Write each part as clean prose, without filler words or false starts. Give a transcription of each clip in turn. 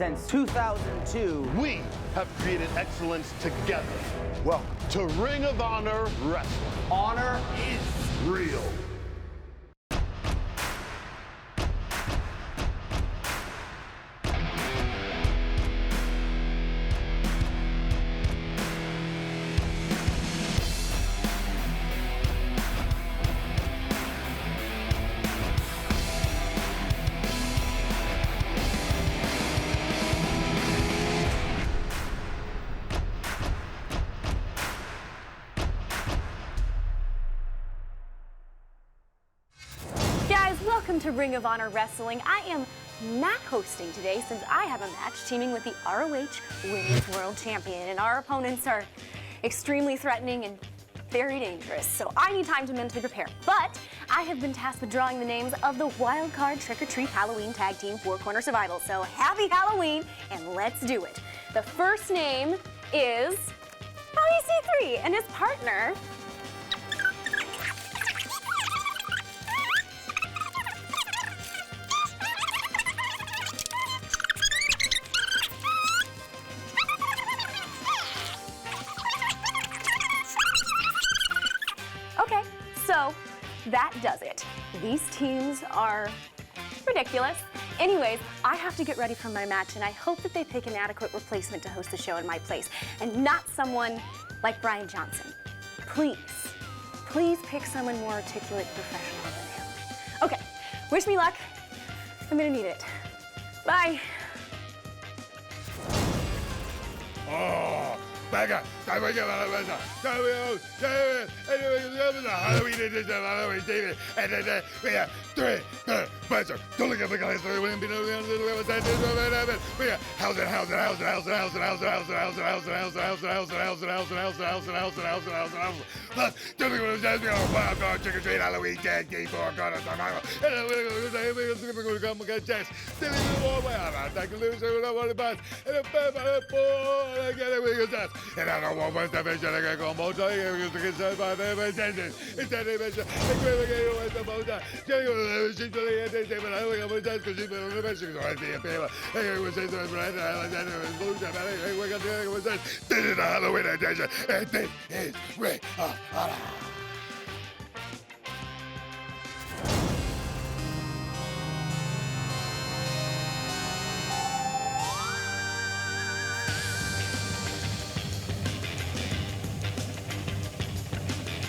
since 2002. We have created excellence together. Welcome to Ring of Honor Wrestling. Honor is Real. Welcome to Ring of Honor Wrestling. I am not hosting today since I have a match teaming with the ROH Women's World Champion, and our opponents are extremely threatening and very dangerous, so I need time to mentally prepare. But I have been tasked with drawing the names of the Wild Card Trick or Treat Halloween Tag Team Four Corner Survival, so happy Halloween, and let's do it. The first name is EC3, and his partner So that does it. These teams are ridiculous. Anyways, I have to get ready for my match, and I hope that they pick an adequate replacement to host the show in my place, and not someone like Bryan Johnson. Please, please pick someone more articulate and professional than him. Okay, wish me luck. I'm gonna need it. Bye. Oh, Baker, Halloween edition of Halloween TV, and then we have three pleasure. Don't look at the guys. We have Wild Card Trick or Treat Halloween Tag Team Four Corner Survival. And I don't want one division. I got to go more. You can say my name is Dennis. It's that division. I'm going to get you with the motor. She's really at this table. I'm going to go because she's been on the mission. So I see a paper. I was saying to him, right? I was blue. We're going to do this. This is the Halloween edition. And this is Ring of Honor.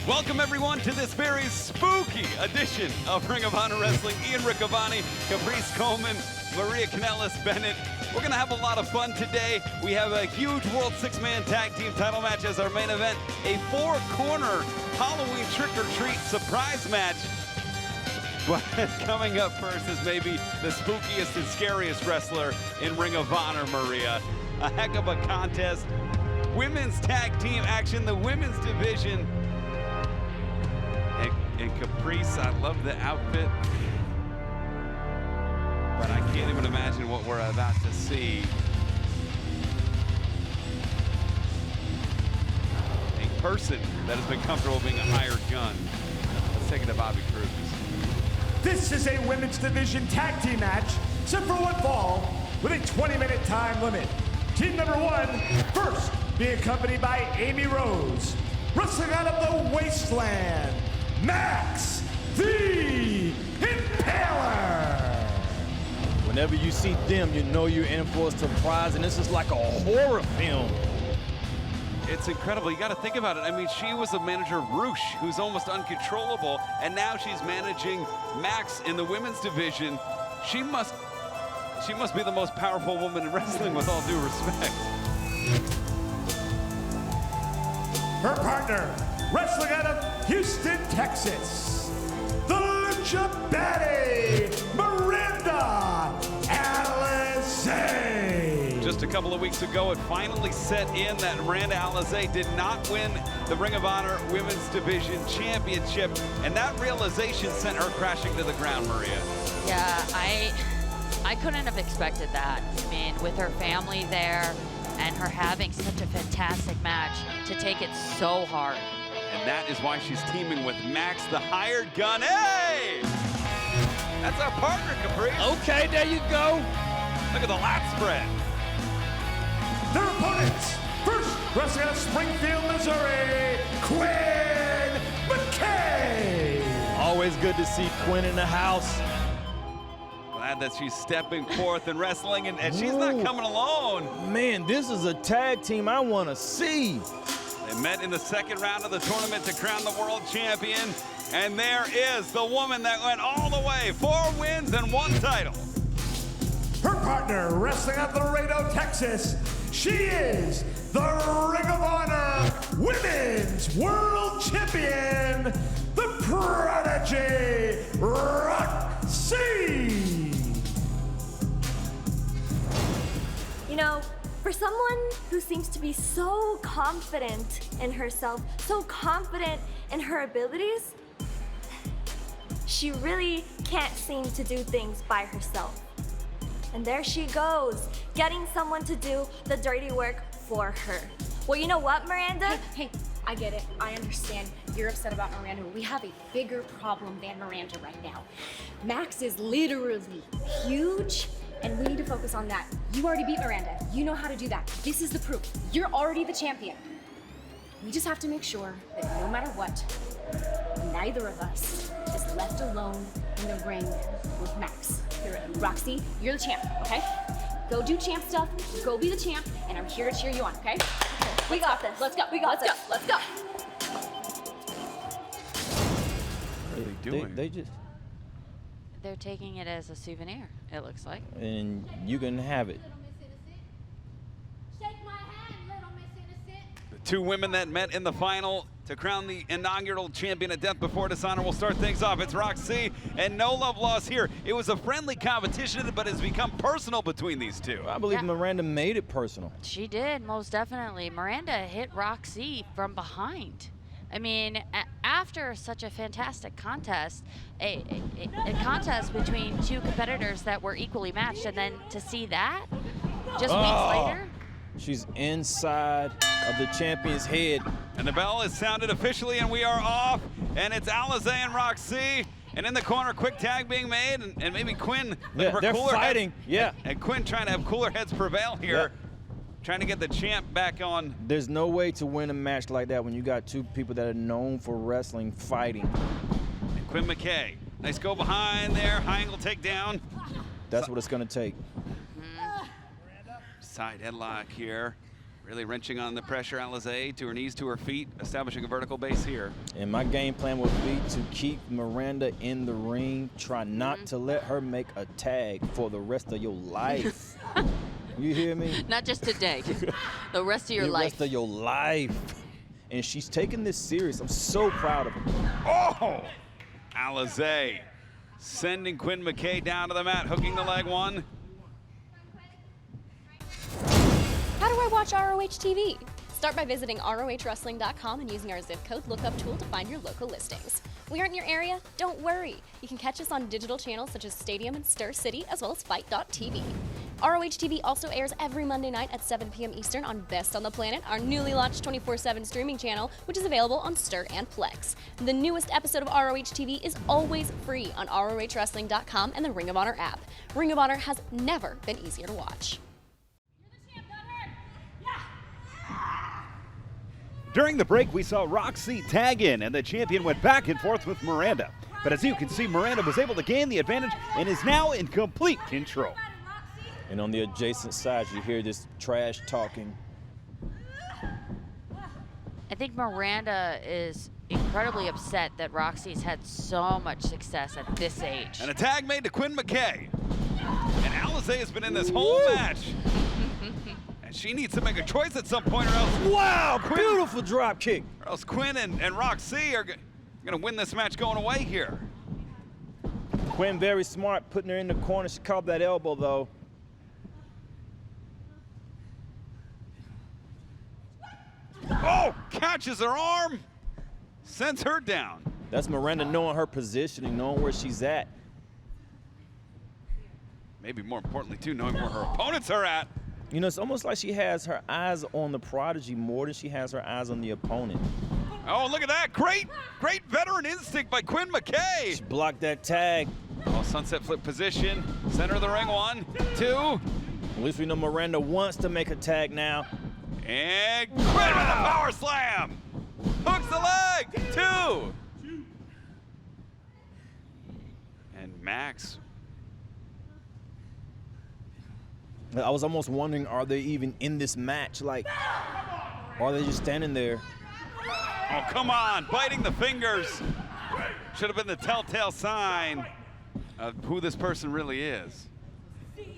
Welcome, everyone, to this very spooky edition of Ring of Honor Wrestling. Ian Riccaboni, Caprice Coleman, Maria Kanellis-Bennett. We're going to have a lot of fun today. We have a huge World Six-Man Tag Team title match as our main event. A four-corner Halloween trick-or-treat surprise match. But coming up first is maybe the spookiest and scariest wrestler in Ring of Honor, Maria. A heck of a contest. Women's tag team action, the women's division. And Caprice, I love the outfit, but I can't even imagine what we're about to see. A person that has been comfortable being a hired gun. Let's take it to Bobby Cruz. This is a women's division tag team match set for one fall with a 20-minute time limit. Team number one, first, being accompanied by Amy Rose, wrestling out of the Wasteland, Max the Impaler. Whenever you see them, you know you're in for a surprise, and this is like a horror film. It's incredible. You got to think about it. I mean, she was a manager of Roosh, who's almost uncontrollable, and now she's managing Max in the women's division. She must be the most powerful woman in wrestling, with all due respect. Her partner, wrestling out of Houston, Texas, the Lucha Baddie, Miranda Alizé. Just a couple of weeks ago, it finally set in that Miranda Alizé did not win the Ring of Honor Women's Division Championship, and that realization sent her crashing to the ground, Maria. Yeah, I couldn't have expected that. I mean, with her family there and her having such a fantastic match, to take it so hard. And that is why she's teaming with Max, the hired gun. Hey! That's our partner, Caprice. Okay, there you go. Look at the lat spread. Their opponents, first wrestling out of Springfield, Missouri, Quinn McKay. Always good to see Quinn in the house. Glad that she's stepping forth and wrestling, and she's not coming alone. Man, this is a tag team I want to see. They met in the second round of the tournament to crown the world champion, and there is the woman that went all the way, 4 wins and 1 title. Her partner, wrestling out of Laredo, Texas, she is the Ring of Honor Women's World Champion, the Prodigy, Roxy. You know, for someone who seems to be so confident in herself, so confident in her abilities, she really can't seem to do things by herself. And there she goes, getting someone to do the dirty work for her. Well, you know what, Miranda? Hey, I get it. I understand. You're upset about Miranda. We have a bigger problem than Miranda right now. Max is literally huge, and we need to focus on that. You already beat Miranda. You know how to do that. This is the proof. You're already the champion. We just have to make sure that no matter what, neither of us is left alone in the ring with Max. Roxy, you're the champ, okay? Go do champ stuff, go be the champ, and I'm here to cheer you on, okay? We got this. Let's go. Let's go. Let's go. What are they doing? They're taking it as a souvenir, it looks like. And you can have it. The 2 women that met in the final to crown the inaugural champion at Death Before Dishonor will start things off. It's Roxy, and no love lost here. It was a friendly competition, but it's become personal between these 2. I believe Miranda made it personal. She did, most definitely. Miranda hit Roxy from behind. I mean, after such a fantastic contest, a contest between 2 competitors that were equally matched, and then to see that just weeks later. She's inside of the champion's head. And the bell is sounded officially, and we are off. And it's Alizé and Roxy. And in the corner, quick tag being made, and maybe Quinn. Yeah, they're fighting. Heads, and Quinn trying to have cooler heads prevail here. Yeah. Trying to get the champ back on. There's no way to win a match like that when you got 2 people that are known for wrestling fighting. And Quinn McKay. Nice go behind there. High angle takedown. That's what it's going to take. Side headlock here. Really wrenching on the pressure. Alizé to her knees, to her feet, establishing a vertical base here. And my game plan would be to keep Miranda in the ring. Try not to let her make a tag for the rest of your life. You hear me? Not just today, the rest of your life. The rest of your life. And she's taking this serious. I'm so proud of her. Oh! Alizé sending Quinn McKay down to the mat, hooking the leg 1. How do I watch ROH TV? Start by visiting ROHWrestling.com and using our zip code lookup tool to find your local listings. We aren't in your area? Don't worry. You can catch us on digital channels such as Stadium and Stir City, as well as Fight.tv. ROH TV also airs every Monday night at 7 p.m. Eastern on Best on the Planet, our newly launched 24/7 streaming channel, which is available on Stir and Plex. The newest episode of ROH TV is always free on ROHWrestling.com and the Ring of Honor app. Ring of Honor has never been easier to watch. During the break, we saw Roxy tag in, and the champion went back and forth with Miranda. But as you can see, Miranda was able to gain the advantage and is now in complete control. And on the adjacent side, you hear this trash talking. I think Miranda is incredibly upset that Roxy's had so much success at this age. And a tag made to Quinn McKay. And Alizé has been in this whole match. And she needs to make a choice at some point, or else. Wow, beautiful drop kick. Or else Quinn and Roxy are going to win this match going away here. Quinn very smart, putting her in the corner. She caught that elbow, though. Oh, catches her arm, sends her down. That's Miranda knowing her positioning, knowing where she's at. Maybe more importantly, too, knowing where her opponents are at. You know, it's almost like she has her eyes on the Prodigy more than she has her eyes on the opponent. Oh, look at that. Great veteran instinct by Quinn McKay. She blocked that tag. Oh, sunset flip position. Center of the ring, 1, 2. At least we know Miranda wants to make a tag now. And Quinn with a power slam. Hooks the leg. 2. And Max. I was almost wondering, are they even in this match? Like, are they just standing there? Oh, come on, biting the fingers. Should have been the telltale sign of who this person really is.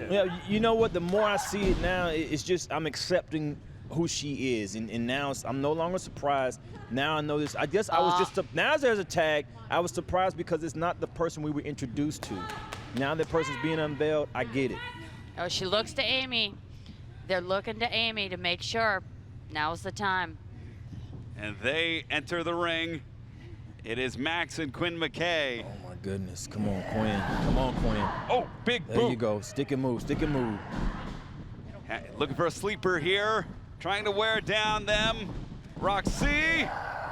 Yeah, you know what? The more I see it now, it's just I'm accepting who she is, and now I'm no longer surprised. Now I know this. I guess I was just now there's a tag. I was surprised because it's not the person we were introduced to. Now that person's being unveiled, I get it. Oh, she looks to Amy. They're looking to Amy to make sure now's the time. And they enter the ring. It is Max and Quinn McKay. Oh my goodness! Come on, Quinn. Come on, Quinn. Oh, big boot. There you go. Stick and move. Stick and move. Looking for a sleeper here. Trying to wear down them. Roxy.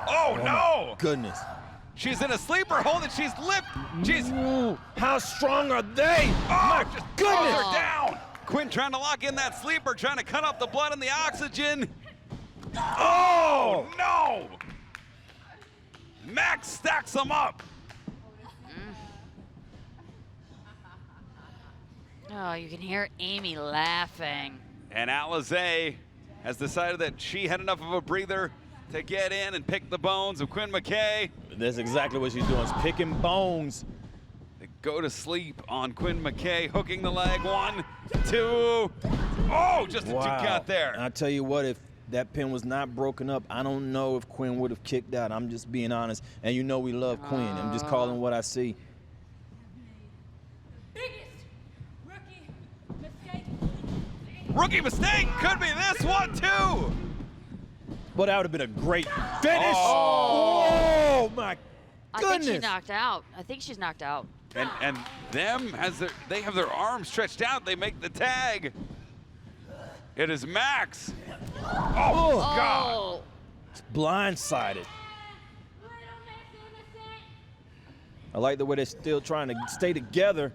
Oh no! My goodness. She's in a sleeper hold and she's lipped. She's. Ooh, how strong are they? Oh, my just goodness. throws her down. Quinn trying to lock in that sleeper, trying to cut off the blood and the oxygen. Oh no! Max stacks them up. Oh, you can hear Amy laughing. And Alizé has decided that she had enough of a breather to get in and pick the bones of Quinn McKay. That's exactly what she's doing, is picking bones. They go to sleep on Quinn McKay, hooking the leg. 1, 2. Oh, just a 2 count there. I tell you what, if that pin was not broken up, I don't know if Quinn would have kicked out. I'm just being honest. And you know we love Quinn. I'm just calling what I see. Rookie mistake. Could be this one, too. But that would have been a great finish. Oh, my I goodness. think she's knocked out. I think she's knocked out. And them, they have their arms stretched out, they make the tag. It is Max. Oh, God. It's blindsided. I like the way they're still trying to stay together.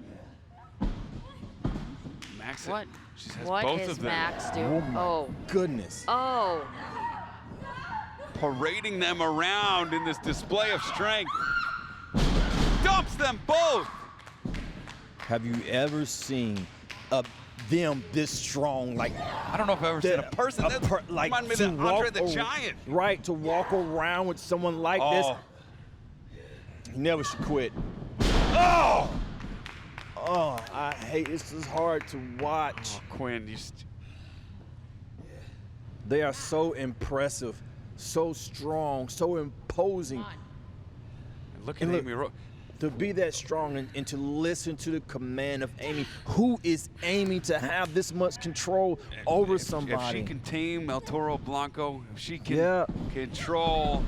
Max, What? she has What both is of them. Max doing? Oh. Goodness. Oh. Parading them around in this display of strength. Dumps them both. Have you ever seen them this strong? Like, I don't know if I've ever seen a person that's like reminded me to of that Andre walk the Giant. Right, to walk around with someone like this. He never should quit. Oh! Oh, I hate this. Is hard to watch. Oh, Quinn, They are so impressive, so strong, so imposing. Look at Amy Rose. To be that strong and to listen to the command of Amy. Who is Amy to have this much control over somebody? If she can tame El Toro Blanco, if she can control.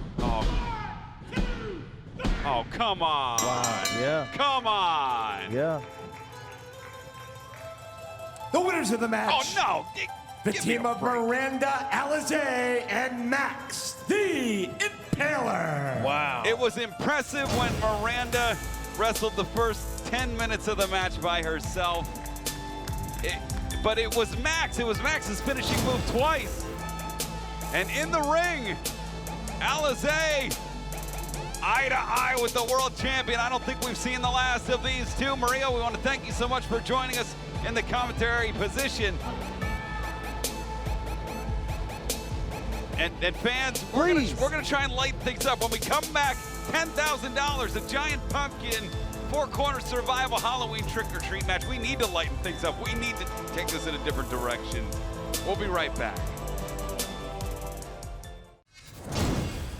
Oh, come on. Wow, yeah. Come on. Yeah. The winners of the match. Oh, no. The team of Miranda, Alizé, and Max, the Impaler. Wow. It was impressive when Miranda wrestled the first 10 minutes of the match by herself. But it was Max. It was Max's finishing move twice. And in the ring, Alizé, eye to eye with the world champion. I don't think we've seen the last of these two. Maria, we want to thank you so much for joining us in the commentary position. And fans, we're gonna try and lighten things up. When we come back, $10,000, a giant pumpkin, 4-corner survival Halloween trick-or-treat match. We need to lighten things up. We need to take this in a different direction. We'll be right back.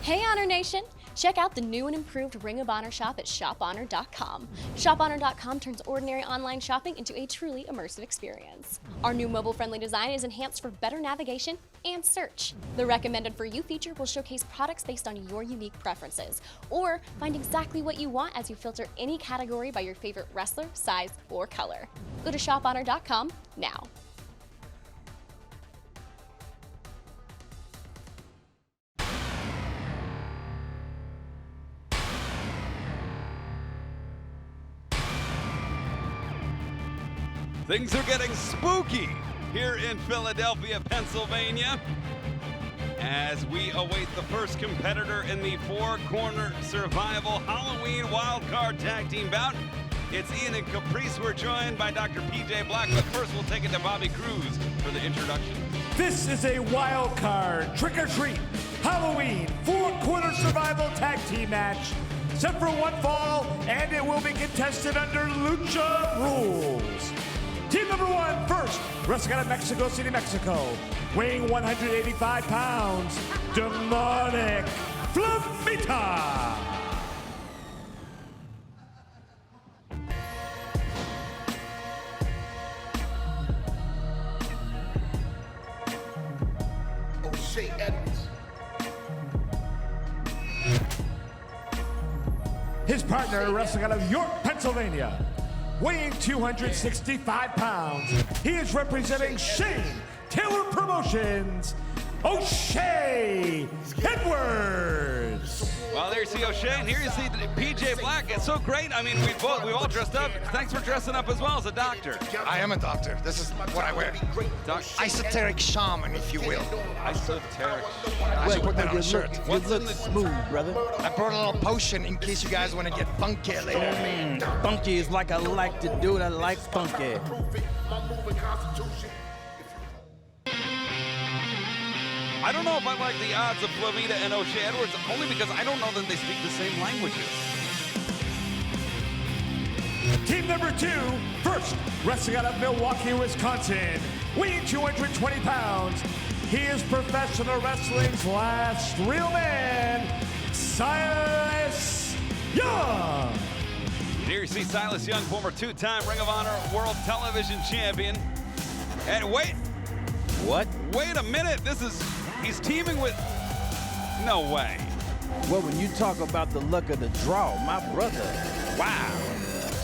Hey Honor Nation! Check out the new and improved Ring of Honor shop at shophonor.com. Shophonor.com turns ordinary online shopping into a truly immersive experience. Our new mobile-friendly design is enhanced for better navigation and search. The Recommended For You feature will showcase products based on your unique preferences, or find exactly what you want as you filter any category by your favorite wrestler, size, or color. Go to shophonor.com now. Things are getting spooky here in Philadelphia, Pennsylvania, as we await the first competitor in the four-corner survival Halloween wildcard tag team bout. It's Ian and Caprice. We're joined by Dr. PJ Black, but first we'll take it to Bobby Cruz for the introduction. This is a wild card trick-or-treat Halloween four-corner survival tag team match set for one fall, and it will be contested under Lucha rules. Team number one, first, wrestling out of Mexico City, Mexico, weighing 185 pounds, Demonic Flamita. His partner, wrestling out of York, Pennsylvania, weighing 265 pounds. He is representing Shane Taylor Promotions, O'Shea Edwards. Well, there you see O'Shea, and here you see PJ Black. It's so great. I mean, we've all dressed up. Thanks for dressing up as well as a doctor. I am a doctor. This is what I wear. Esoteric shaman, if you will. Esoteric. I should put that on a shirt. What's in the smooth, brother? I brought a little potion in case you guys want to get funky later. Funky is like I like to do it. I like funky. I don't know if I like the odds of Flamita and O'Shea Edwards, only because I don't know that they speak the same languages. Team number two, first, wrestling out of Milwaukee, Wisconsin, weighing 220 pounds. He is professional wrestling's last real man, Silas Young. Here you see Silas Young, former two-time Ring of Honor World Television Champion. And wait. What? Wait a minute, he's teaming with, no way. Well, when you talk about the luck of the draw, my brother, wow.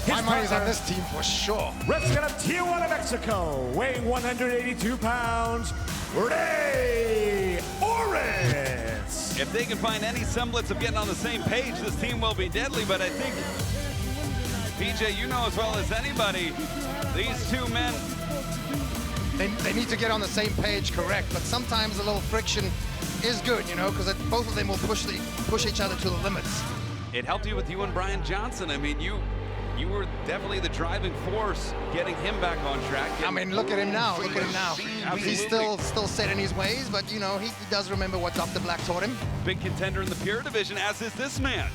My money's on this team for sure. Wrestling out of Tijuana, Mexico, weighing 182 pounds, Ray Oris. If they can find any semblance of getting on the same page, this team will be deadly, but I think, PJ, you know as well as anybody, these two men, They need to get on the same page, correct, but sometimes a little friction is good, you know, because both of them will push each other to the limits. It helped you with you and Bryan Johnson. I mean, you were definitely the driving force getting him back on track. I mean, look at him now. Look at him now. Absolutely. He's still set in his ways, but, you know, he does remember what Dr. Black taught him. Big contender in the Pure division, as is this man.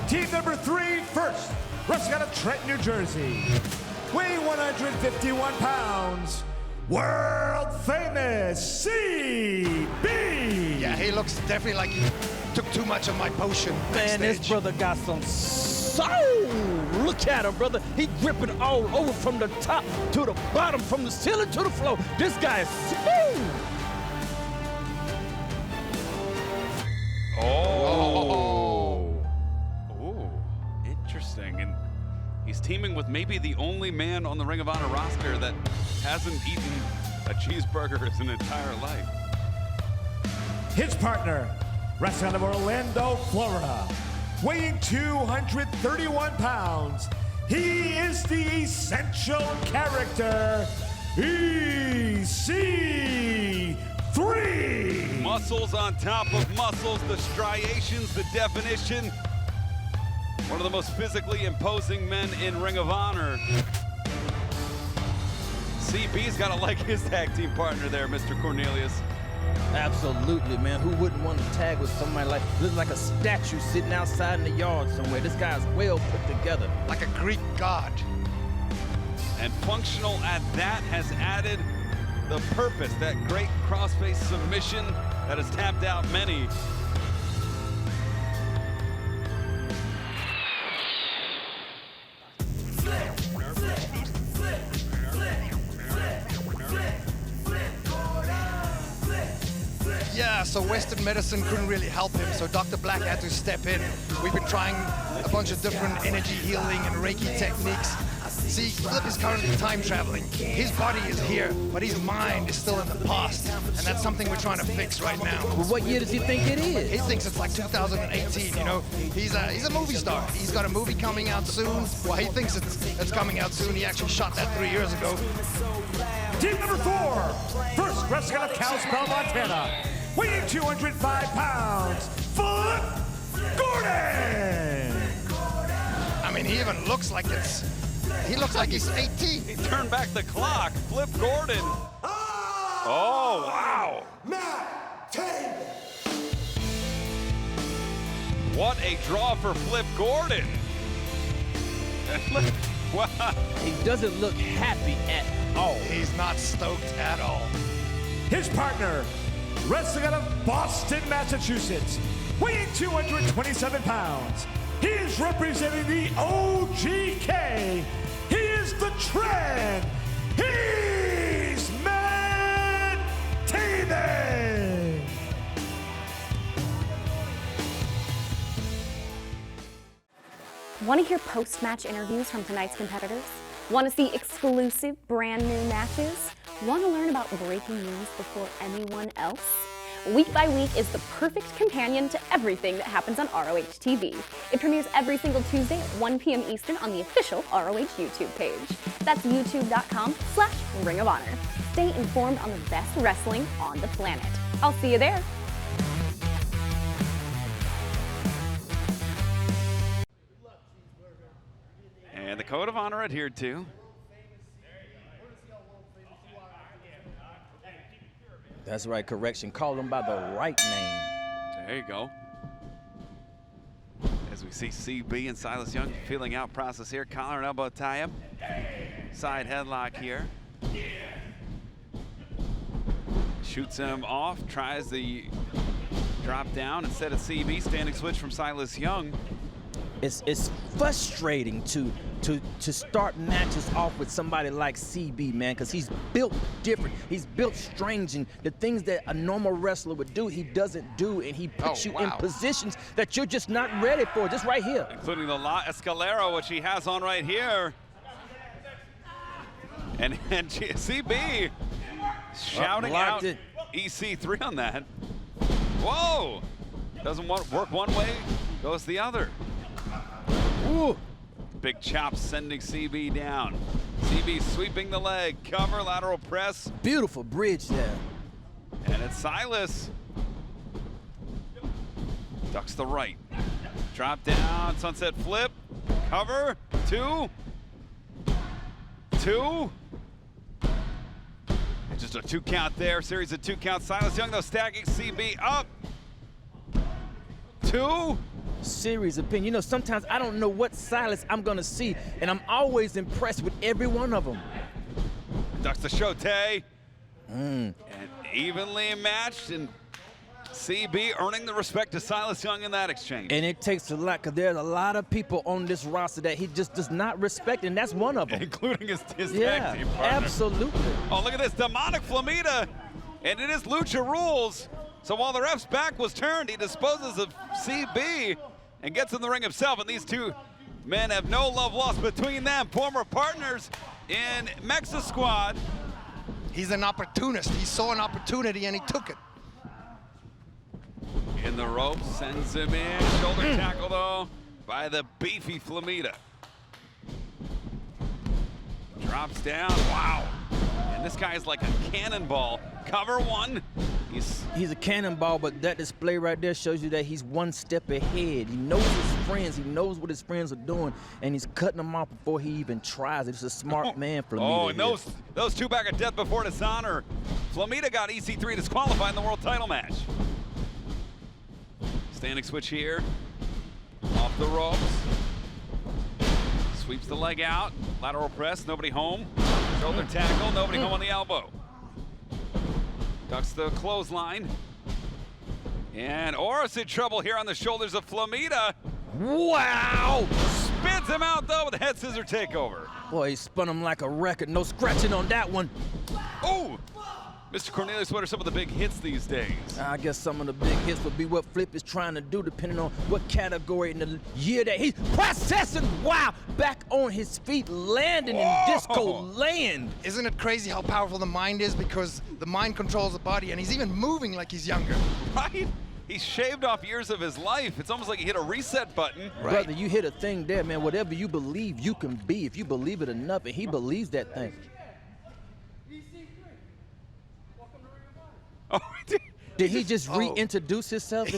Team number three, first, wrestling out of Trenton, New Jersey, weighing 151 pounds, world famous CB. Yeah, he looks definitely like he took too much of my potion. Man, this brother got some soul. Look at him, brother. He gripping all over from the top to the bottom, from the ceiling to the floor. This guy is smooth. Oh. Interesting. And he's teaming with maybe the only man on the Ring of Honor roster that hasn't eaten a cheeseburger his entire life. His partner, wrestling out of Orlando, Florida, weighing 231 pounds. He is the essential character, EC3. Muscles on top of muscles, the striations, the definition. One of the most physically imposing men in Ring of Honor. CB's got to like his tag team partner there, Mr. Cornelius. Absolutely, man. Who wouldn't want to tag with somebody looks like a statue sitting outside in the yard somewhere? This guy's well put together. Like a Greek god. And functional at that has added the purpose, that great crossface submission that has tapped out many. Yeah, so Western medicine couldn't really help him, so Dr. Black had to step in. We've been trying a bunch of different energy healing and Reiki techniques. See, Flip is currently time traveling. His body is here, but his mind is still in the past, and that's something we're trying to fix right now. Well, what year does he think it is? He thinks it's like 2018, you know? He's a movie star. He's got a movie coming out soon. Well, he thinks it's coming out soon. He actually shot that 3 years ago. Team number 4, first wrestling out of Kalispell, Montana, weighing 205 pounds, Flip Gordon! I mean, he even looks like he looks like he's 18. He turned back the clock. Flip Gordon. Oh, wow. What a draw for Flip Gordon. Wow. He doesn't look happy at all. He's not stoked at all. His partner, wrestling out of Boston, Massachusetts, weighing 227 pounds. He is representing the OGK. He is the Trend. He's Matt Taven. Want to hear post-match interviews from tonight's competitors? Want to see exclusive brand new matches? Want to learn about breaking news before anyone else? Week by Week is the perfect companion to everything that happens on ROH TV. It premieres every single Tuesday at 1 p.m. Eastern on the official ROH YouTube page. That's youtube.com/Ring of Honor. Stay informed on the best wrestling on the planet. I'll see you there. And the code of honor adhered to. That's right, correction. Call him by the right name. There you go. As we see CB and Silas Young feeling out process here. Collar and elbow tie-up. Side headlock here. Shoots him off, tries the drop down instead of CB. Standing switch from Silas Young. It's frustrating to start matches off with somebody like CB, man, because he's built different. He's built strange, and the things that a normal wrestler would do, he doesn't do, and he puts you in positions that you're just not ready for, just right here. Including the La Escalera, which he has on right here. And CB shouting out EC3 on that. Whoa! Doesn't work one way, goes the other. Ooh. Big chop sending CB down. CB sweeping the leg, cover, lateral press. Beautiful bridge there. And it's Silas. Ducks the right. Drop down, sunset flip, cover, two. Just a 2 count there, series of 2 counts. Silas Young though stacking CB up. 2. Series of pin. You know, sometimes I don't know what Silas I'm gonna see, and I'm always impressed with every one of them. Ducks the Shote. And evenly matched, and CB earning the respect to Silas Young in that exchange. And it takes a lot, because there's a lot of people on this roster that he just does not respect, and that's one of them. Including his tag team partner. Absolutely. Oh, look at this, demonic Flamita, and it is Lucha Rules. So while the ref's back was turned, he disposes of CB and gets in the ring himself, and these two men have no love lost between them. Former partners in Mexa Squad. He's an opportunist. He saw an opportunity and he took it. In the ropes, sends him in. Shoulder tackle though by the beefy Flamita. Drops down, wow. And this guy is like a cannonball. Cover one. He's a cannonball, but that display right there shows you that he's one step ahead. He knows his friends. He knows what his friends are doing, and he's cutting them off before he even tries it. It's a smart man, Flamita. Oh, and those two back at death before dishonor. Flamita got EC3 disqualified in the world title match. Standing switch here. Off the ropes. Sweeps the leg out. Lateral press, nobody home. Shoulder tackle, nobody home on the elbow. Ducks the clothesline. And Oris in trouble here on the shoulders of Flamita. Wow! Spins him out though with a head scissor takeover. Boy, he spun him like a record. No scratching on that one. Oh! Mr. Cornelius, what are some of the big hits these days? I guess some of the big hits would be what Flip is trying to do, depending on what category in the year that he's processing. Wow, back on his feet, landing in disco land. Isn't it crazy how powerful the mind is? Because the mind controls the body, and he's even moving like he's younger. Right? He shaved off years of his life. It's almost like he hit a reset button. Right. Brother, you hit a thing there, man. Whatever you believe, you can be. If you believe it enough, and he believes that thing. Did he just reintroduce himself?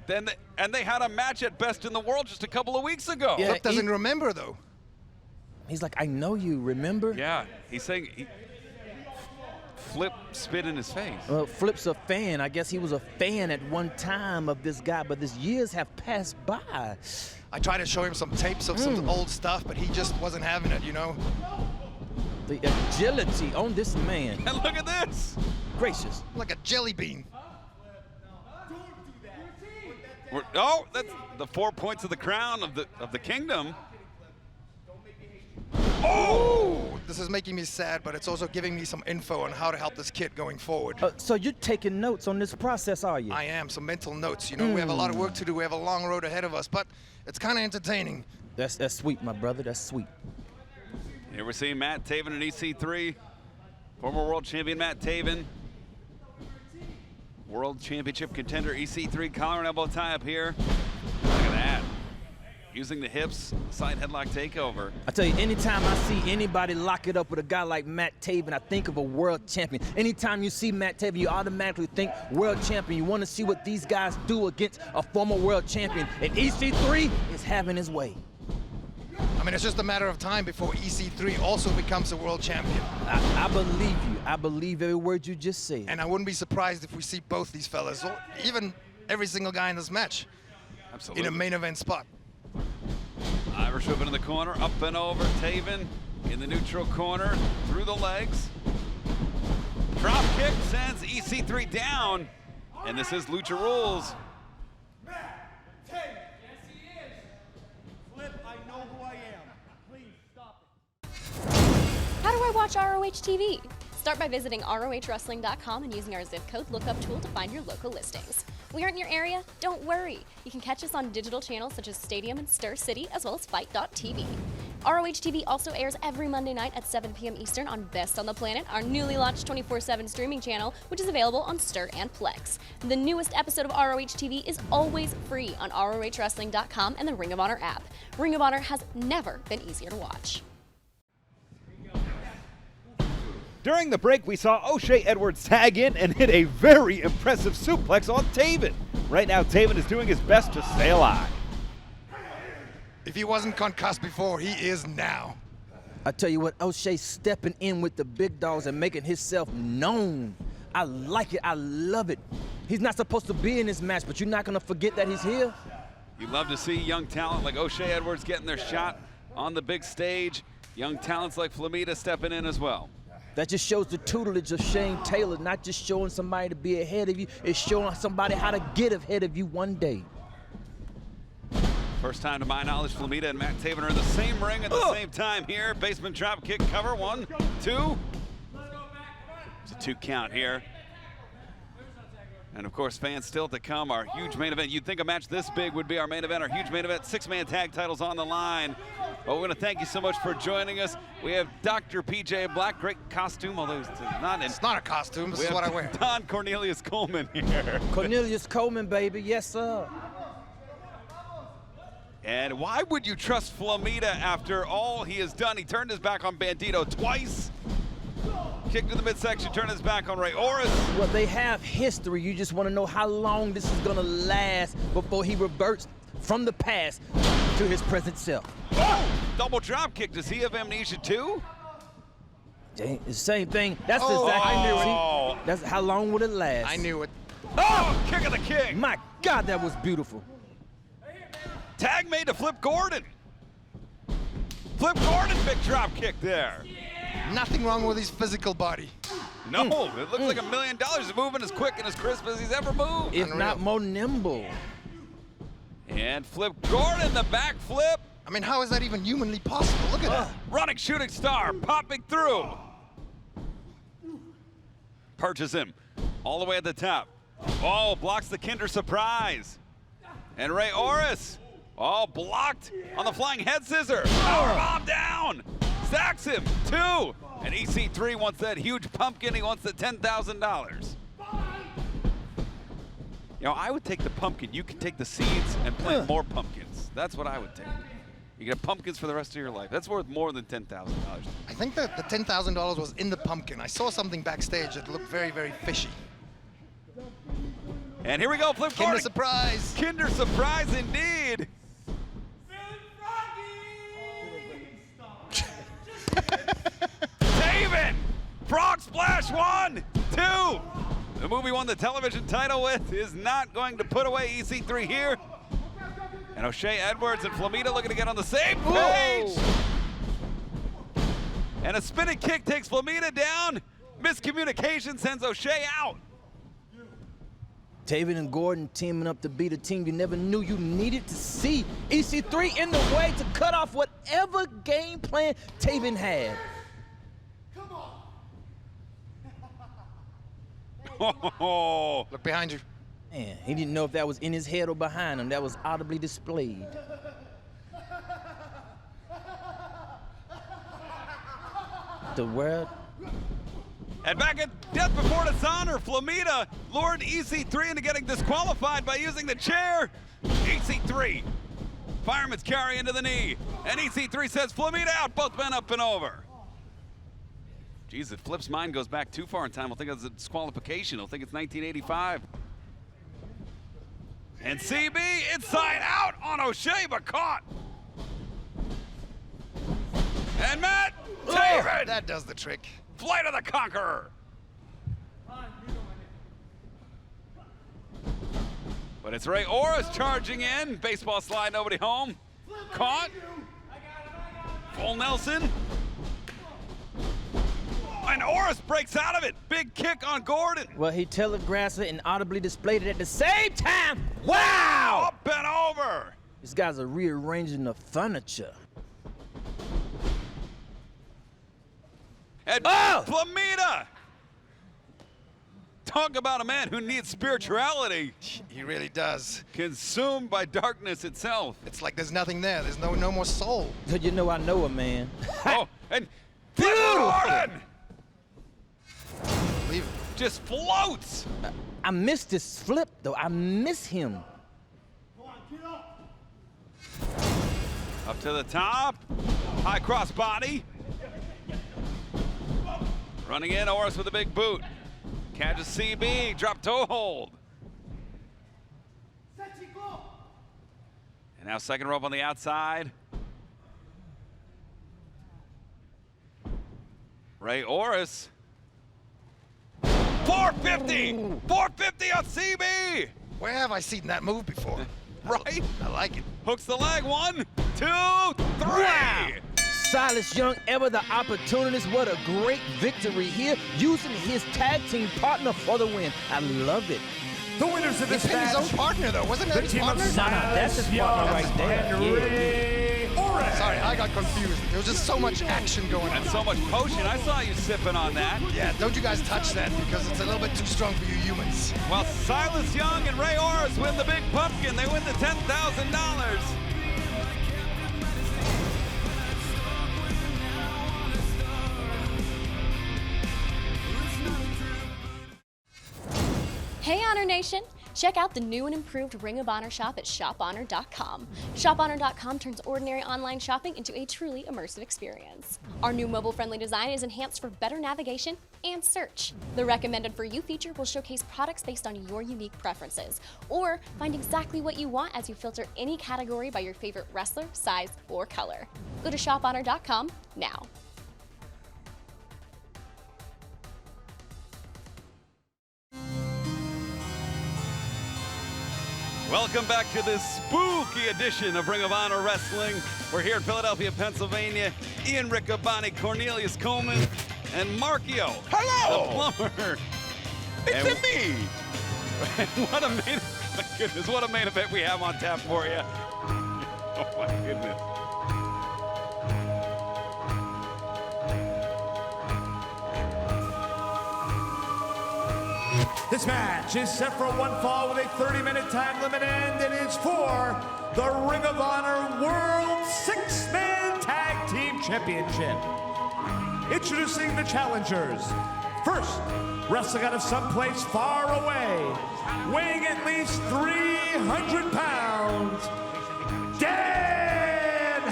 And they had a match at Best in the World just a couple of weeks ago. Flip doesn't remember, though. He's like, I know you, remember? Yeah, he's saying Flip spit in his face. Well, Flip's a fan. I guess he was a fan at one time of this guy, but these years have passed by. I tried to show him some tapes of some old stuff, but he just wasn't having it, you know? The agility on this man. And look at this. Gracious. Like a jelly bean. Oh, that's the 4 points of the crown of the kingdom. Oh! This is making me sad, but it's also giving me some info on how to help this kid going forward. So you're taking notes on this process, are you? I am, some mental notes. You know, we have a lot of work to do. We have a long road ahead of us, but it's kind of entertaining. That's sweet, my brother. That's sweet. Here we're seeing Matt Taven in EC3. Former world champion Matt Taven. World Championship contender EC3, collar and elbow tie up here. Look at that. Using the hips, side headlock takeover. I tell you, anytime I see anybody lock it up with a guy like Matt Taven, I think of a world champion. Anytime you see Matt Taven, you automatically think world champion. You want to see what these guys do against a former world champion. And EC3 is having his way. I mean, it's just a matter of time before EC3 also becomes a world champion. I believe you. I believe every word you just said. And I wouldn't be surprised if we see both these fellas, or even every single guy in this match, in a main event spot. Irish whip in the corner, up and over. Taven in the neutral corner, through the legs. Drop kick sends EC3 down. And this is Lucha Rules. How do I watch ROH TV? Start by visiting ROHWrestling.com and using our zip code lookup tool to find your local listings. We aren't in your area? Don't worry. You can catch us on digital channels such as Stadium and Stir City, as well as Fight.tv. ROH TV also airs every Monday night at 7 p.m. Eastern on Best on the Planet, our newly launched 24/7 streaming channel, which is available on Stir and Plex. The newest episode of ROH TV is always free on ROHWrestling.com and the Ring of Honor app. Ring of Honor has never been easier to watch. During the break, we saw O'Shea Edwards tag in and hit a very impressive suplex on Taven. Right now, Taven is doing his best to stay alive. If he wasn't concussed before, he is now. I tell you what, O'Shea stepping in with the big dogs and making himself known. I like it. I love it. He's not supposed to be in this match, but you're not going to forget that he's here. You love to see young talent like O'Shea Edwards getting their shot on the big stage. Young talents like Flamita stepping in as well. That just shows the tutelage of Shane Taylor, not just showing somebody to be ahead of you, it's showing somebody how to get ahead of you one day. First time to my knowledge, Flamita and Matt Taven are in the same ring at the same time here. Basement drop kick cover, 1, 2. It's a 2 count here. And of course, fans still to come, our huge main event. You'd think a match this big would be our main event, our huge main event, 6-man tag titles on the line. But we're gonna thank you so much for joining us. We have Dr. PJ Black, great costume, although it's not. It's not a costume, this is what I wear. Don Cornelius Coleman here. Cornelius Coleman, baby, yes sir. And why would you trust Flamita after all he has done? He turned his back on Bandito twice. Kick to the midsection, turn his back on Ray Oris. Well, they have history. You just want to know how long this is going to last before he reverts from the past to his present self. Oh, double drop kick. Does he have amnesia too? It's the same thing. That's exactly. I knew it. That's how long would it last? I knew it. Oh, kick of the king. My God, that was beautiful. Tag made to Flip Gordon. Flip Gordon, big drop kick there. Nothing wrong with his physical body. No, it looks like $1 million. He's moving as quick and as crisp as he's ever moved. If not more nimble. And Flip Gordon, the back flip. I mean, how is that even humanly possible? Look at that. Running shooting star, popping through. Perches him all the way at the top. Oh, blocks the Kinder Surprise. And Ray Oris, oh, blocked on the flying head scissor. Powerbomb down. Stacks him, 2. And EC3 wants that huge pumpkin. He wants the $10,000. You know, I would take the pumpkin. You can take the seeds and plant more pumpkins. That's what I would take. You get pumpkins for the rest of your life. That's worth more than $10,000. I think that the $10,000 was in the pumpkin. I saw something backstage that looked very, very fishy. And here we go, Flip Kinder surprise. Kinder surprise indeed. David! Frog splash, 1, 2. The movie won the television title with is not going to put away EC3 here. And O'Shea, Edwards, and Flamita looking to get on the same page. And a spinning kick takes Flamita down. Miscommunication sends O'Shea out. Taven and Gordon teaming up to beat a team you never knew you needed to see. EC3 in the way to cut off whatever game plan Taven had. Oh. Look behind you. Man, he didn't know if that was in his head or behind him. That was audibly displayed. The world. And back at Death Before Dishonor, Flamita lured EC3 into getting disqualified by using the chair. EC3, fireman's carry into the knee. And EC3 says Flamita out, both men up and over. Geez, if Flip's mind goes back too far in time, he'll think it's a disqualification. He'll think it's 1985. And CB inside out on O'Shea, but caught. And Matt Taven. That does the trick. Flight of the Conqueror. But it's Ray Orris charging in. Baseball slide, nobody home. Caught. Full Nelson. And Orris breaks out of it. Big kick on Gordon. Well, he telegraphed it and audibly displayed it at the same time. Wow! Up and over. These guys are rearranging the furniture. And Flamita. Talk about a man who needs spirituality. He really does. Consumed by darkness itself. It's like there's nothing there. There's no more soul. You know I know a man. Oh, and Gordon Leave it. just floats. I missed this flip, though. I miss him. Up to the top. High cross body. Running in, Orris with a big boot. Catches CB, drop toe hold. And now second rope on the outside. Ray Orris. 450! 450 on CB! Where have I seen that move before? Right? I like it. Hooks the leg, 1, 2, 3! Wow. Silas Young, ever the opportunist. What a great victory here, using his tag team partner for the win. I love it. The winners of this He pinned match. his own partner, though. Wasn't that The his team of partner? That's his partner right there. And Yeah. Ray Orris. Sorry, I got confused. There was just so much action going on. And so much potion. I saw you sipping on that. Yeah, don't you guys touch that because it's a little bit too strong for you humans. Well, Silas Young and Ray Orris win the big pumpkin. They win the $10,000. Hey Honor Nation! Check out the new and improved Ring of Honor shop at shophonor.com. Shophonor.com turns ordinary online shopping into a truly immersive experience. Our new mobile-friendly design is enhanced for better navigation and search. The Recommended For You feature will showcase products based on your unique preferences, or find exactly what you want as you filter any category by your favorite wrestler, size, or color. Go to shophonor.com now. Welcome back to this spooky edition of Ring of Honor Wrestling. We're here in Philadelphia, Pennsylvania. Ian Riccaboni, Cornelius Coleman, and Markio. Hello! The plumber. It's me! What a main, my goodness, what a main event we have on tap for you. Oh my goodness. This match is set for one fall with a 30-minute time limit, and it is for the Ring of Honor World Six-Man Tag Team Championship. Introducing the challengers. First, wrestling out of someplace far away, weighing at least 300 pounds, Danhausen.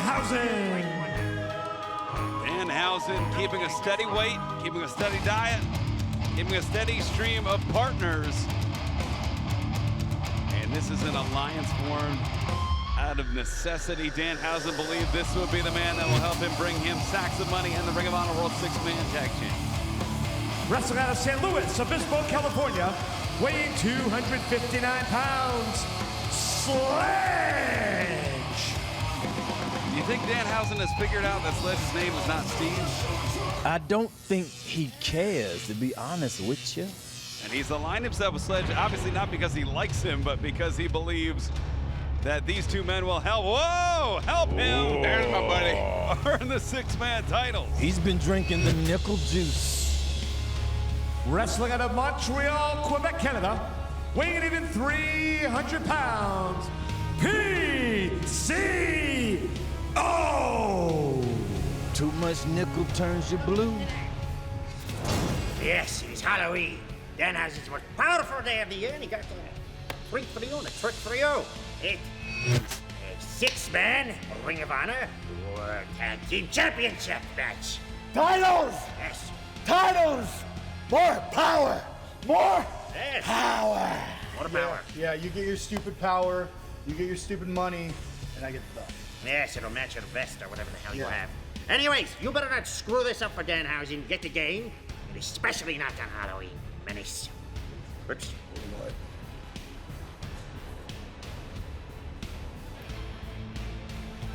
Danhausen keeping a steady weight, keeping a steady diet, keeping a steady stream of partners. This is an alliance formed out of necessity. Danhausen believed this would be the man that will help him bring him sacks of money and the Ring of Honor World Six-Man Tag Champ. Wrestling out of St. Louis, Obispo, California, weighing 259 pounds, Sledge! Do you think Danhausen has figured out that Sledge's name is not Steve? I don't think he cares, to be honest with you. And he's aligned himself with Sledge, obviously not because he likes him, but because he believes that these two men will help. Whoa! Help him! There's my buddy. Earn the six-man titles. He's been drinking the nickel juice. Wrestling out of Montreal, Quebec, Canada, weighing in even 300 pounds, PCO! Too much nickel turns you blue. Yes, it is Halloween. Danhausen's most powerful day of the year, and he got a 3-3 on a trick 3-0. It is a six-man Ring of Honor World Tag Team Championship match. Titles! Yes. Titles! More power! More Yes. power! More power. Yeah, you get your stupid power, you get your stupid money, and I get the belt. Yes, it'll match your vest or whatever the hell you have. Anyways, you better not screw this up for Danhausen. Get the game, and especially not on Halloween. Menace. Oops.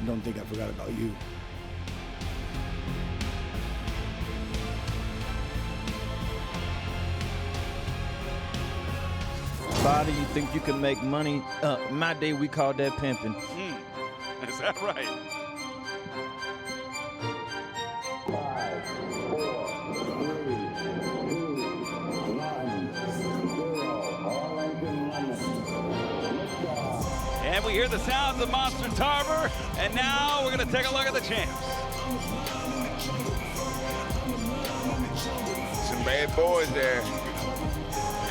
Don't think I forgot about you. Body, you think you can make money? My day, we call that pimping. Is that right? 5, 4, 3, 2, 1, 0. All engine running. And we hear the sounds of Monster Tarver, and now we're going to take a look at the champs. Some bad boys there.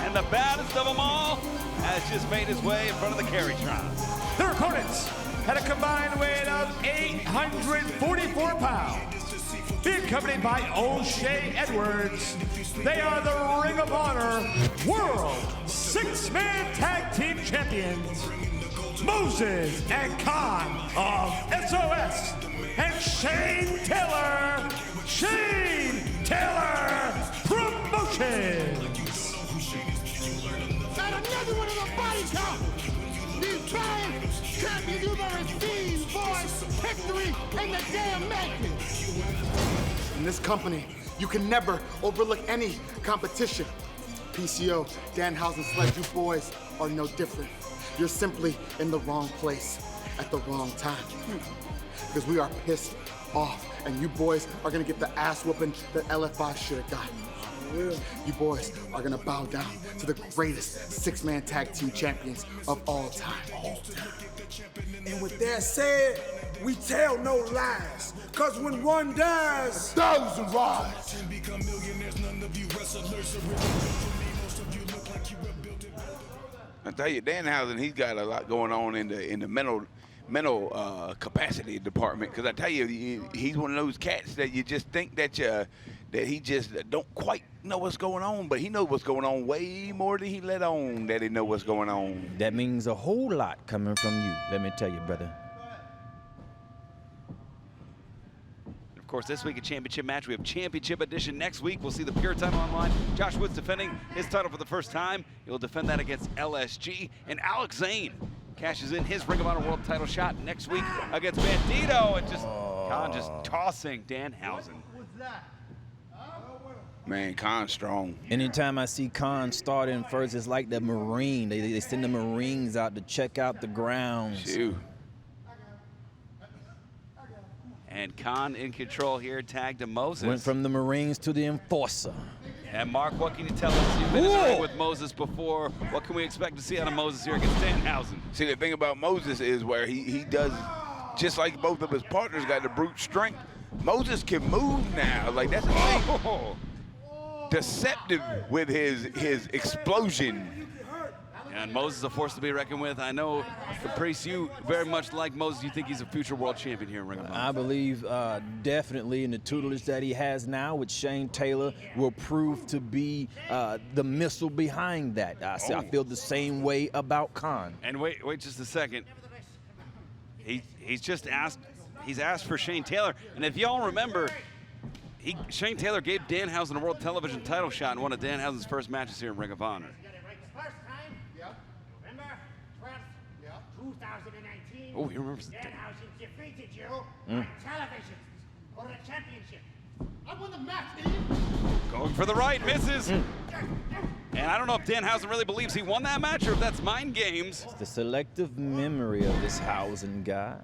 And the baddest of them all has just made his way in front of the Carrytron. Their opponents had a combined weight of 844 pounds. Being accompanied by O'Shea Edwards, they are the Ring of Honor World Six-Man Tag Team Champions, Moses and Khan of SOS, and Shane Taylor Promotions. And another one of the body count. These trying champions, you've already seen, boys. Victory in the damn making. In this company, you can never overlook any competition. PCO, Danhausen, Sledge, you boys are no different. You're simply in the wrong place at the wrong time. Because we are pissed off, and you boys are gonna get the ass whooping that LFI should have gotten. You boys are gonna bow down to the greatest six-man tag team champions of all time. And with that said, we tell no lies. Cause when one dies, thousands rise. I tell you, Danhausen, he's got a lot going on in the mental capacity department. Because I tell you, he's one of those cats that you just think that he just don't quite know what's going on, but he knows what's going on way more than he let on that he know what's going on. That means a whole lot coming from you, let me tell you, brother. Of course, this week a championship match. We have championship edition next week. We'll see the Pure title online. Josh Woods defending his title for the first time. He'll defend that against LSG. And Alex Zane cashes in his Ring of Honor World title shot next week against Bandito. And Khan just tossing Danhausen. Man, Khan's strong. Anytime I see Khan starting first, it's like the Marine. They send the Marines out to check out the grounds. Shoot. And Khan in control here, tagged to Moses. Went from the Marines to the Enforcer. And Mark, what can you tell us? You've been in the ring with Moses before. What can we expect to see out of Moses here against Danhausen? See, the thing about Moses is where he does, just like both of his partners got the brute strength, Moses can move now. Like, that's the thing. Deceptive with his explosion. And Moses is a force to be reckoned with. I know, Caprice, you very much like Moses. You think he's a future world champion here in Ring of Honor? I believe definitely in the tutelage that he has now with Shane Taylor will prove to be the missile behind that. I feel the same way about Khan. And wait just a second. He's just asked. He's asked for Shane Taylor, and if y'all remember, Shane Taylor gave Danhausen a world television title shot in one of Danhausen's first matches here in Ring of Honor. November 12th, 2019. Oh, he remembers. Danhausen defeated you on television for the championship. I won the match, Steve. Going for the right, misses. And I don't know if Danhausen really believes he won that match or if that's mind games. It's the selective memory of this Hausen guy.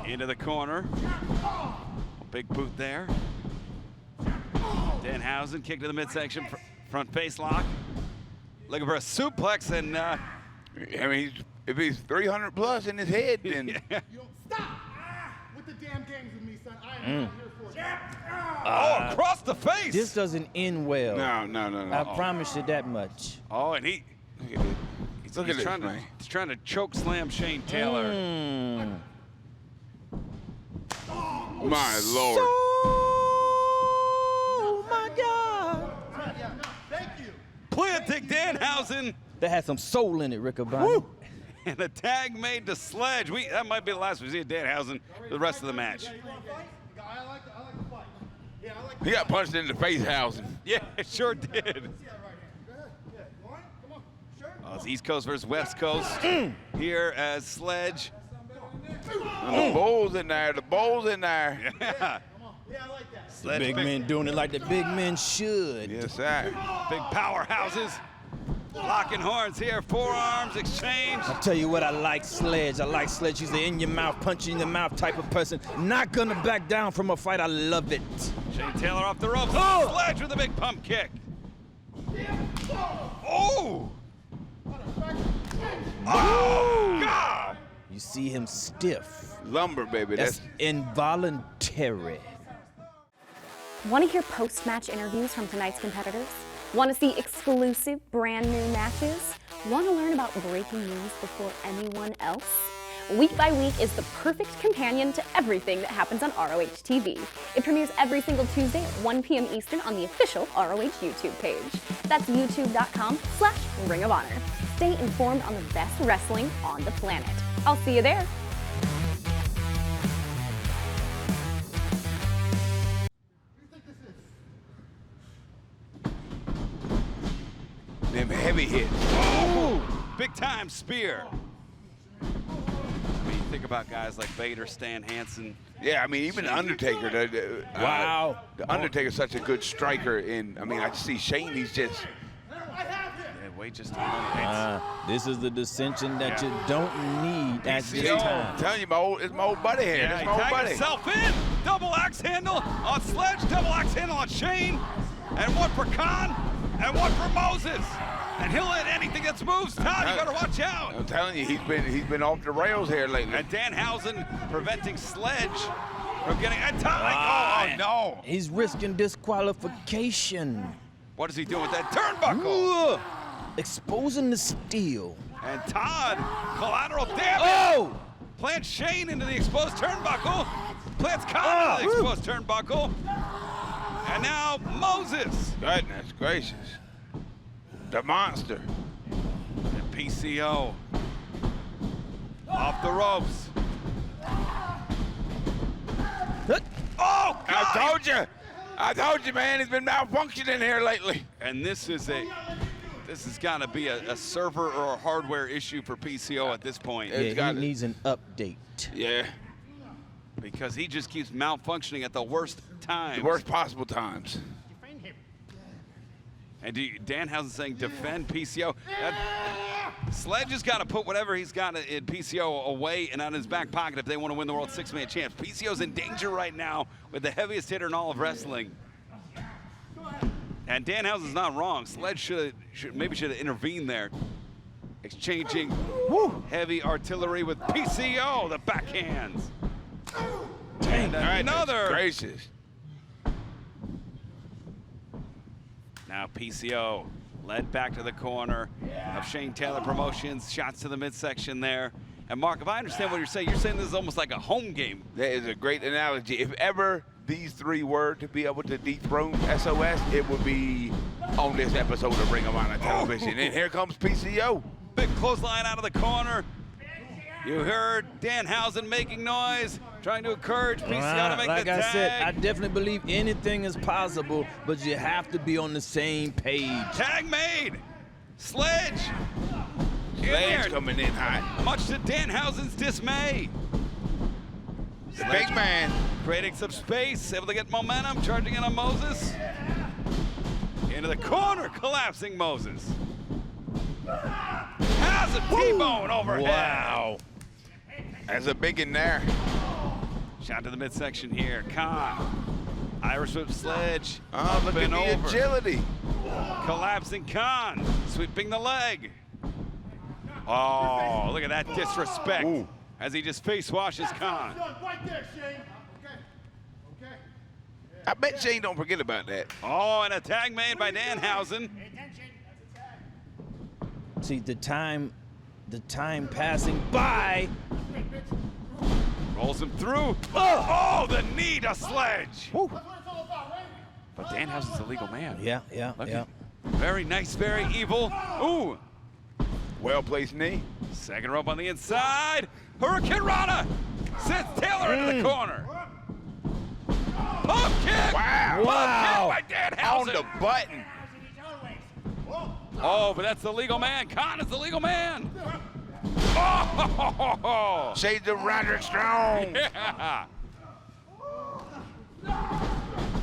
Into the corner. Big boot there. Danhausen kick to the midsection, front face lock. Looking for a suplex, and I mean, if he's 300 plus in his head, then Stop with the damn games with me, son. I am not here for it. oh, across the face. This doesn't end well. No. I promise you that much. Oh, and he's trying to choke slam Shane Taylor. my Lord. Oh my God. Thank you. Planting Danhausen. That had some soul in it, Riccaboni. And a tag made to Sledge. That might be the last we see of Danhausen the rest of the match. He got punched in the face, Hausen. Yeah, it sure did. It's East Coast versus West Coast here as Sledge. And the Bulls in there, the Bulls in there. Yeah. The big men doing it like the big men should. Yes, sir. Big powerhouses. Locking horns here, forearms exchange. I'll tell you what, I like Sledge. I like Sledge. He's the in-your-mouth, punch-in-your-mouth type of person. Not gonna back down from a fight. I love it. Shane Taylor off the ropes. Oh! Sledge with a big pump kick. Oh! Oh, God! You see him stiff. Lumber, baby. That's involuntary. Want to hear post-match interviews from tonight's competitors? Want to see exclusive, brand new matches? Want to learn about breaking news before anyone else? Week by Week is the perfect companion to everything that happens on ROH TV. It premieres every single Tuesday at 1 p.m. Eastern on the official ROH YouTube page. That's youtube.com/Ring of Honor. Stay informed on the best wrestling on the planet. I'll see you there. Them heavy hits. Oh! Big time spear. I mean, you think about guys like Vader, Stan Hansen. Yeah, I mean, even the Undertaker. Wow. The Undertaker's such a good striker. And I mean, I see Shane, he's just. Yeah, wait just a minute. This is the dissension that you don't need at this time. I'm telling you, it's my old buddy here. Yeah, It's he my old tagged buddy. himself in. Double axe handle on Sledge, double axe handle on Shane. And one for Khan, and one for Moses. And he'll hit anything that moves. Todd, you gotta watch out. I'm telling you, he's been off the rails here lately. And Danhausen preventing Sledge from getting a tie. Oh, no. He's risking disqualification. What is he doing with that turnbuckle? Ooh, exposing the steel. And Todd, collateral damage. Oh! Plants Shane into the exposed turnbuckle. Plants Khan into the exposed turnbuckle. And now Moses. Goodness gracious. The monster. And PCO. Off the ropes. Oh, God. I told you, man, he's been malfunctioning here lately. And this has got to be a server or a hardware issue for PCO at this point. Yeah, he needs an update. Yeah. Because he just keeps malfunctioning at the worst times. The worst possible times. And Danhausen saying defend PCO. Sledge has got to put whatever he's got in PCO away and out of his back pocket if they want to win the World Six-Man Champs. PCO's in danger right now with the heaviest hitter in all of wrestling. And Danhausen's not wrong. Sledge maybe should have intervened there. Exchanging heavy artillery with PCO, the backhands. And another. Gracious. Now PCO led back to the corner of Shane Taylor Promotions. Shots to the midsection there. And Mark, if I understand what you're saying this is almost like a home game. That is a great analogy. If ever these three were to be able to dethrone SOS, it would be on this episode of Ring of Honor television. And here comes PCO. Big clothesline out of the corner. You heard Danhausen making noise, trying to encourage PCO to make like the tag. I said, I definitely believe anything is possible, but you have to be on the same page. Tag made. Sledge. Sledge coming in hot. Much to Danhausen's dismay. The big man. Creating some space, able to get momentum, charging in on Moses. Into the corner, collapsing Moses. Has a T-bone overhead. Wow. That's a big in there. Shot to the midsection here. Khan. Irish whip sledge. Oh, look at the agility. Collapsing Khan. Sweeping the leg. Oh, look at that disrespect. Ooh. As he just face washes Khan. Right there, Shane. Okay. I bet Shane don't forget about that. Oh, and a tag made by Danhausen. See, the time passing by. Rolls him through. Oh, the knee to Sledge. Woo. But Danhausen's a legal man. Yeah. Very nice, very evil. Ooh. Well-placed knee. Second rope on the inside. Hurricane Rana sends Taylor into the corner. Pump kick. Wow. Pump kick by Danhausen. On the button. Oh, but that's the legal man. Khan is the legal man. Oh! Shades of Roderick Strong. Yeah.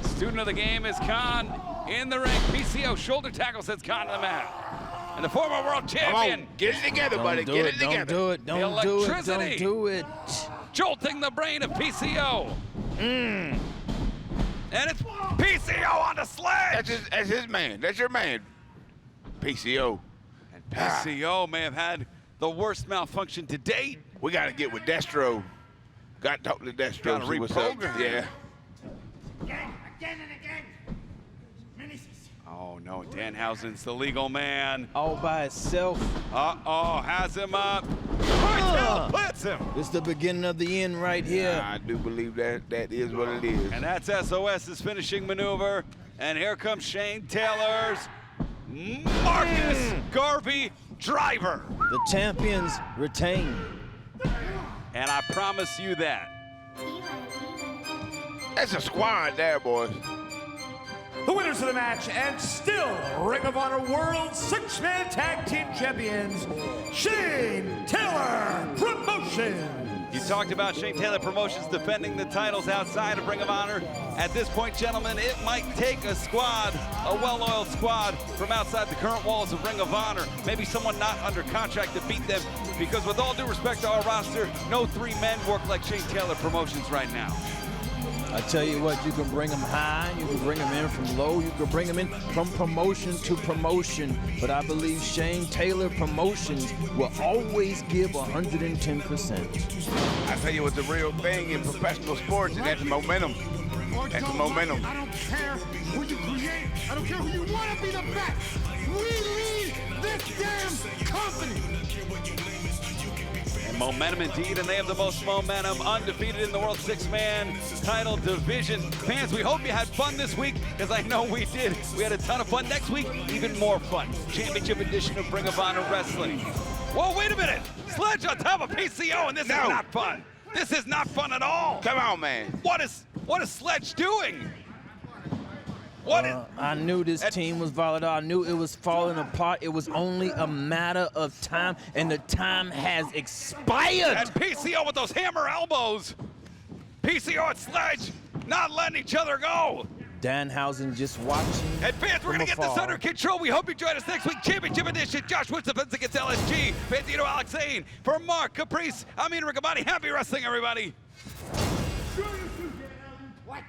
Student of the game is Khan in the ring. PCO shoulder tackle sends Khan to the mat. And the former world champion. Come on, get it together, buddy. Get it together. Don't do it. Jolting the brain of PCO. And it's PCO on the sledge. That's his man. That's your man. PCO. And PCO may have had the worst malfunction to date. We got to get with Destro. Got to talk to Destro. Gotta See what's up. reprogram. Yeah. Again and again. Oh no, Danhausen's the legal man. All by itself. Uh-oh, has him up. Taylor puts him. It's the beginning of the end right here. Yeah, I do believe that is what it is. And that's SOS's finishing maneuver. And here comes Shane Taylor's Marcus Garvey driver. The champions retain. And I promise you that. That's a squad there, boys. The winners of the match and still Ring of Honor World 6-Man Tag Team Champions, Shane Taylor Promotions. You talked about Shane Taylor Promotions defending the titles outside of Ring of Honor. At this point, gentlemen, it might take a squad, a well-oiled squad from outside the current walls of Ring of Honor. Maybe someone not under contract to beat them, because with all due respect to our roster, no three men work like Shane Taylor Promotions right now. I tell you what, you can bring them high, you can bring them in from low, you can bring them in from promotion to promotion. But I believe Shane Taylor Promotions will always give 110%. I tell you what's the real thing in professional sports, and that's momentum. That's momentum. I don't care who you create. I don't care who you want to be the best. We lead this damn company. And momentum indeed, and they have the most momentum, undefeated in the World Six-Man title division. Fans, we hope you had fun this week, because I know we did. We had a ton of fun. Next week, even more fun. Championship edition of Ring of Honor Wrestling. Whoa, wait a minute. Sledge on top of PCO, and this is not fun. This is not fun at all. Come on, man. What is Sledge doing? I knew this team was volatile. I knew it was falling apart. It was only a matter of time, and the time has expired. And PCO with those hammer elbows. PCO and Sledge not letting each other go. Danhausen just watching. And fans, we're going to get this under control. We hope you join us next week. Championship edition. Josh Woods defends against LSG. Bandito Alex Zane. For Mark Caprice, I'm Ian Riccaboni. Happy wrestling, everybody. What?